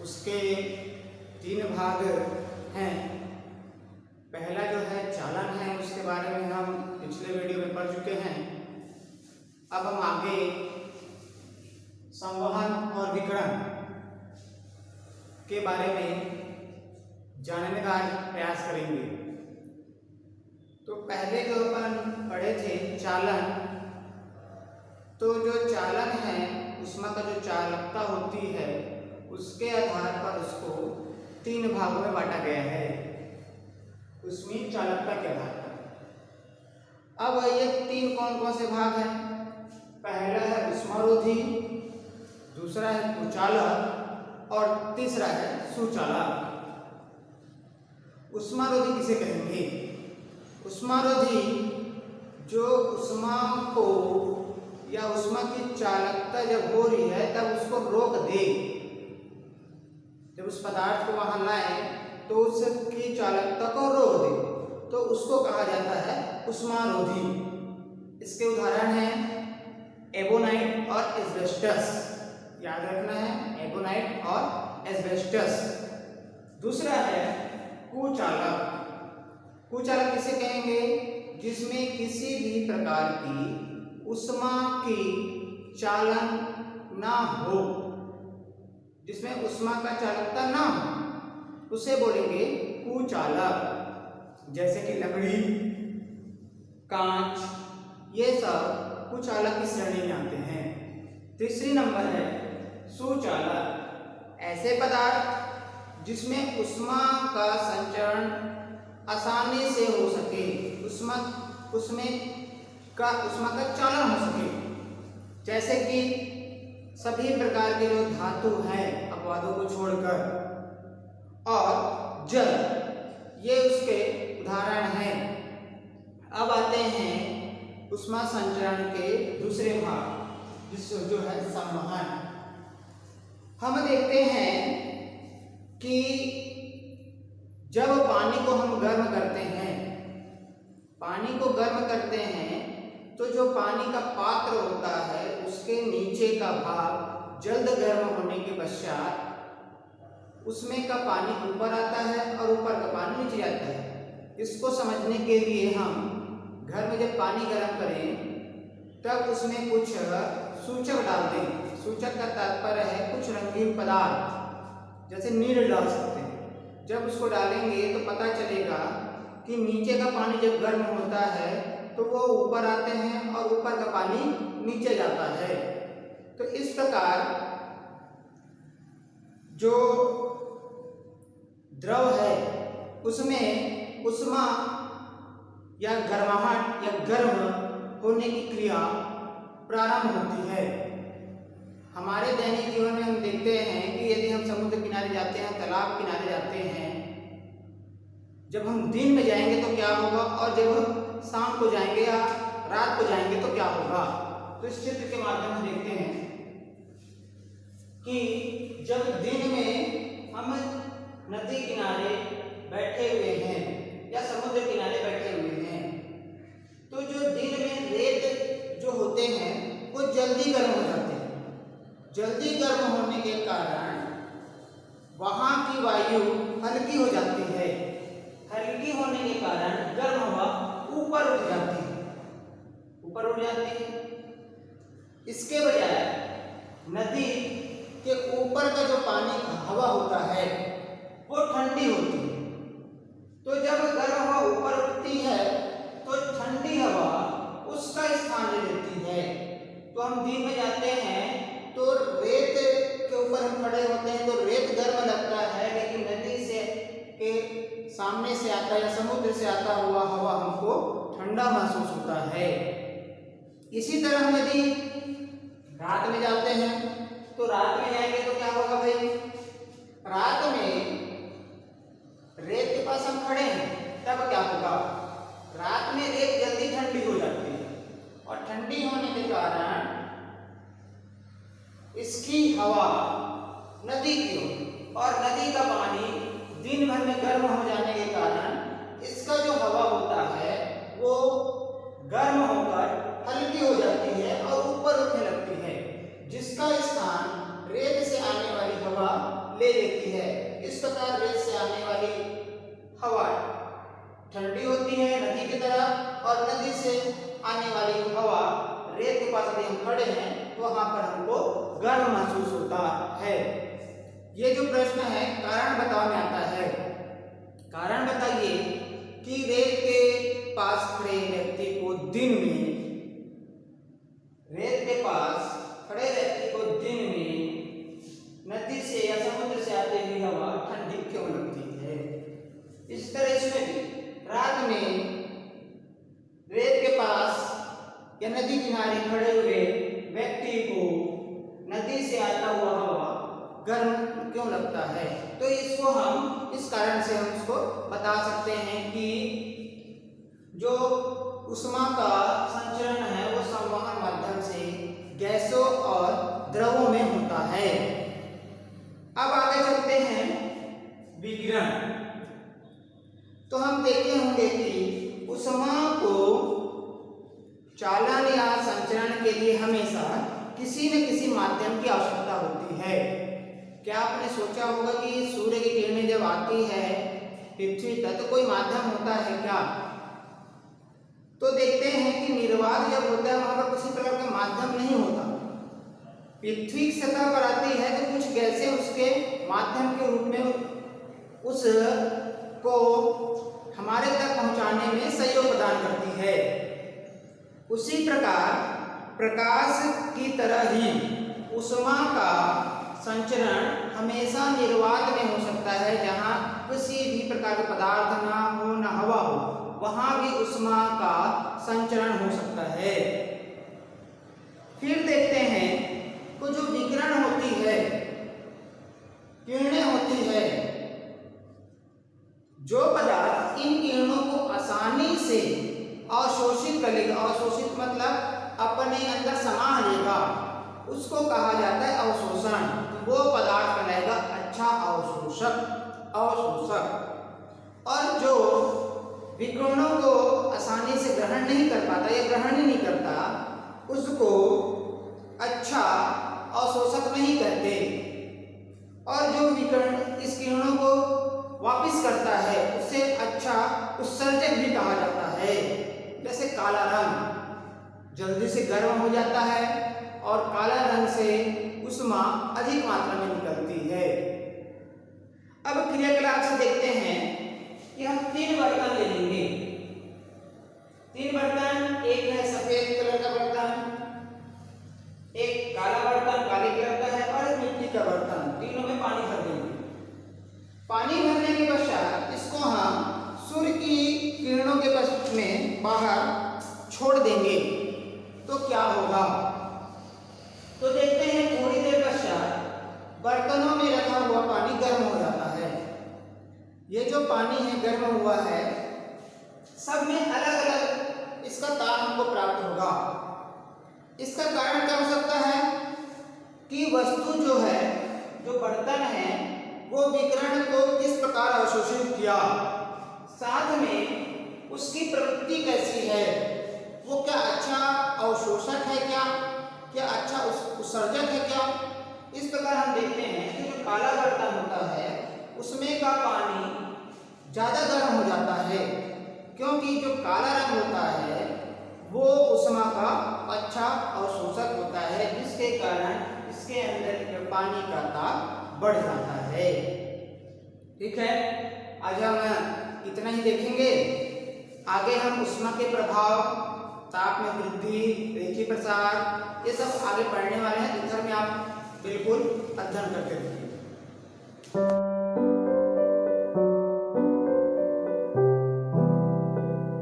उसके तीन भाग हैं। पहला जो है चालन है, उसके बारे में हम पिछले वीडियो में पढ़ चुके हैं। अब हम आगे संवहन और विकिरण के बारे में जानने का प्रयास करेंगे। तो पहले जो अपन पढ़े थे चालन, तो जो चालन है ऊष्मा का जो चालकता होती है उसके आधार पर उसको तीन भागों में बांटा गया है, ऊष्मीय चालकता के आधार पर। अब ये तीन कौन कौन से भाग हैं? पहला है ऊष्मारोधी, दूसरा है कुचालक और तीसरा है सुचालक। ऊष्मारोधी किसे कहेंगे? ऊष्मारोधी जो ऊष्मा को या ऊष्मा की चालकता जब हो रही है तब उसको रोक दे, जब उस पदार्थ को वहां लाए तो उसकी चालकता को रोक दे, तो उसको कहा जाता है ऊष्मारोधी। इसके उदाहरण हैं एबोनाइट और एस्बेस्टस। याद रखना है, एबोनाइट और एस्बेस्टस। दूसरा है कुचालक। कुचालक किसे कहेंगे? जिसमें किसी भी प्रकार की ऊष्मा की चालन ना हो, जिसमें ऊष्मा का चालकता ना हो, उसे बोलेंगे कुचालक। जैसे कि लकड़ी, कांच, ये सब कुचालक की श्रेणी में आते हैं। तीसरी नंबर है सुचालक। ऐसे पदार्थ जिसमें ऊष्मा का संचरण आसानी से हो सके, ऊष्मा का चालन हो सके। जैसे कि सभी प्रकार के जो धातु हैं अपवादों को छोड़कर, और जल, ये उसके उदाहरण हैं। अब आते हैं ऊष्मा संचरण के दूसरे भाग, जो है संवहन। हम देखते हैं कि जब पानी को हम गर्म करते हैं, पानी को गर्म करते हैं तो जो पानी का पात्र होता है उसके नीचे का भाग जल्द गर्म होने के पश्चात उसमें का पानी ऊपर आता है और ऊपर का पानी नीचे जाता है। इसको समझने के लिए हम घर में जब पानी गर्म करें तब उसमें कुछ सूचक डाल दें। सूचक का तात्पर्य है कुछ रंगीन पदार्थ, जैसे नील डाल सकते हैं। जब उसको डालेंगे तो पता चलेगा कि नीचे का पानी जब गर्म होता है तो वो ऊपर आते हैं और ऊपर का पानी नीचे जाता है। तो इस प्रकार जो द्रव है उसमें ऊष्मा या गर्माहट या गर्म होने की क्रिया प्रारंभ होती है। हमारे दैनिक जीवन में हम देखते हैं कि यदि हम समुद्र किनारे जाते हैं, तालाब किनारे जाते हैं, जब हम दिन में जाएंगे तो क्या होगा और जब शाम को जाएंगे या रात को जाएंगे तो क्या होगा। तो इस चित्र के माध्यम से देखते हैं कि जब दिन में हम नदी किनारे बैठे हुए हैं या समुद्र किनारे बैठे हुए हैं, तो जो दिन में रेत जो होते हैं वो जल्दी गर्म हो जाते हैं। जल्दी गर्म होने के कारण वहां की वायु हल्की हो जाती है। हल्की होने के कारण गर्म हवा ऊपर उठ जाती है, ऊपर उठ जाती है। इसके बजाय नदी के ऊपर का जो पानी हवा होता है वो ठंडी होती है। तो जब गर्म हवा ऊपर उठती है तो ठंडी हवा उसका स्थान ले लेती है। तो हम दिन में जाते हैं तो रेत के ऊपर हम खड़े होते हैं तो रेत गर्म लगता है, लेकिन नदी से के सामने से आता या समुद्र से आता हुआ हवा हमको ठंडा महसूस होता है। इसी तरह हम यदि रात में जाते हैं तो रात में जाएंगे तो क्या होगा भाई? रात में रेत के पास हम खड़े हैं तब क्या होगा? रात में रेत जल्दी ठंडी हो जाती है और ठंडी होने के कारण इसकी हवा नदी की होगी और नदी का पानी दिन भर में गर्म हो जाने के कारण इसका जो हवा होता है वो गर्म होकर हल्की हो जाती है और ऊपर उठने लगती है, जिसका स्थान रेत से आने वाली हवा दे देती है। इस प्रकार रेत से आने वाली हवा ठंडी होती है नदी की तरह, और नदी से आने वाली हवा रेत के पास अभी हम खड़े हैं तो वहां पर हमको गर्म महसूस होता है। ये जो प्रश्न है कारण बताओ में आता है। कारण बताइए कि रेत के पास खड़े व्यक्ति को दिन में, रेत के पास खड़े व्यक्ति को दिन में नदी से या समुद्र से आती हुई हवा ठंडी क्यों लगती है। इस तरह इसमें भी रात में रेत के पास या नदी किनारे खड़े हुए व्यक्ति को नदी से आता हुआ हवा गर्म क्यों लगता है। तो इसको हम इस कारण से हम इसको बता सकते हैं कि जो उष्मा का संचरण है वो संवहन माध्यम से गैसों और द्रवों में होता है। अब आगे चलते हैं विकिरण। तो हम देखते होंगे कि उष्मा को चालन या संचरण के लिए हमेशा किसी न किसी माध्यम की आवश्यकता होती है। क्या आपने सोचा होगा कि सूर्य की किरणें जब आती है पृथ्वी तक तो कोई माध्यम होता है क्या? तो देखते हैं कि निर्वात जब होता है वहां पर किसी प्रकार का माध्यम नहीं होता। पृथ्वी की सतह पर आती है तो कुछ गैसें उसके माध्यम के रूप में उस को हमारे तक पहुंचाने में सहयोग प्रदान करती है। उसी प्रकार प्रकाश की तरह ही उष्मा का संचरण हमेशा निर्वात में हो सकता है। जहाँ किसी भी प्रकार का पदार्थ ना हो ना हवा हो वहाँ भी उष्मा का संचरण हो सकता है। फिर देखते हैं तो जो विकिरण होती है, किरणें होती है, जो पदार्थ इन किरणों को आसानी से अवशोषित कर लेगा, अवशोषित मतलब अपने अंदर समा लेगा, उसको कहा जाता है अवशोषण। वो पदार्थ बनाएगा अच्छा अवशोषक। और जो विकिरणों को आसानी से ग्रहण नहीं कर पाता या ग्रहण ही नहीं करता उसको अच्छा अवशोषक नहीं कहते। और जो विकिरण इस किरणों को वापिस करता है उसे अच्छा उत्सर्जक भी कहा जाता है। जैसे काला रंग जल्दी से गर्म हो जाता है और काला रंग से उष्मा अधिक मात्रा में निकलती है। अब क्रियाकलाप से देखते हैं कि हम 3 बर्तन ले लेंगे। 3 बर्तन, एक है सफेद कलर का बर्तन, एक काला बर्तन काले कलर का है और एक मिट्टी का बर्तन। तीनों में पानी भर देंगे। पानी भरने के पश्चात इसको हम सूर्य की किरणों के पश्चात में बाहर छोड़ देंगे तो क्या होगा। तो देखते हैं थोड़ी देर पश्चात बर्तनों में रखा हुआ पानी गर्म हो जाता है। ये जो पानी है गर्म हुआ है सब में अलग अलग इसका ताप हमको प्राप्त होगा। इसका कारण क्या हो सकता है कि वस्तु जो है, जो बर्तन है, वो विकिरण को किस प्रकार अवशोषित किया, साथ में उसकी प्रवृत्ति कैसी है, वो क्या अच्छा अवशोषक है क्या अच्छा उत्सर्जक है क्या। इस प्रकार हम देखते हैं कि जो काला बर्तन होता है उसमें का पानी ज़्यादा गर्म हो जाता है क्योंकि जो काला रंग होता है वो उष्मा का अच्छा अवशोषक होता है, जिसके कारण इसके अंदर पानी का ताप बढ़ जाता है। ठीक है, आज हम इतना ही देखेंगे। आगे हम उष्मा के प्रभाव, ताप में वृद्धि, रेखीय प्रसार, ये सब आगे पढ़ने वाले हैं। घर में आप बिल्कुल अध्ययन करते रहिए।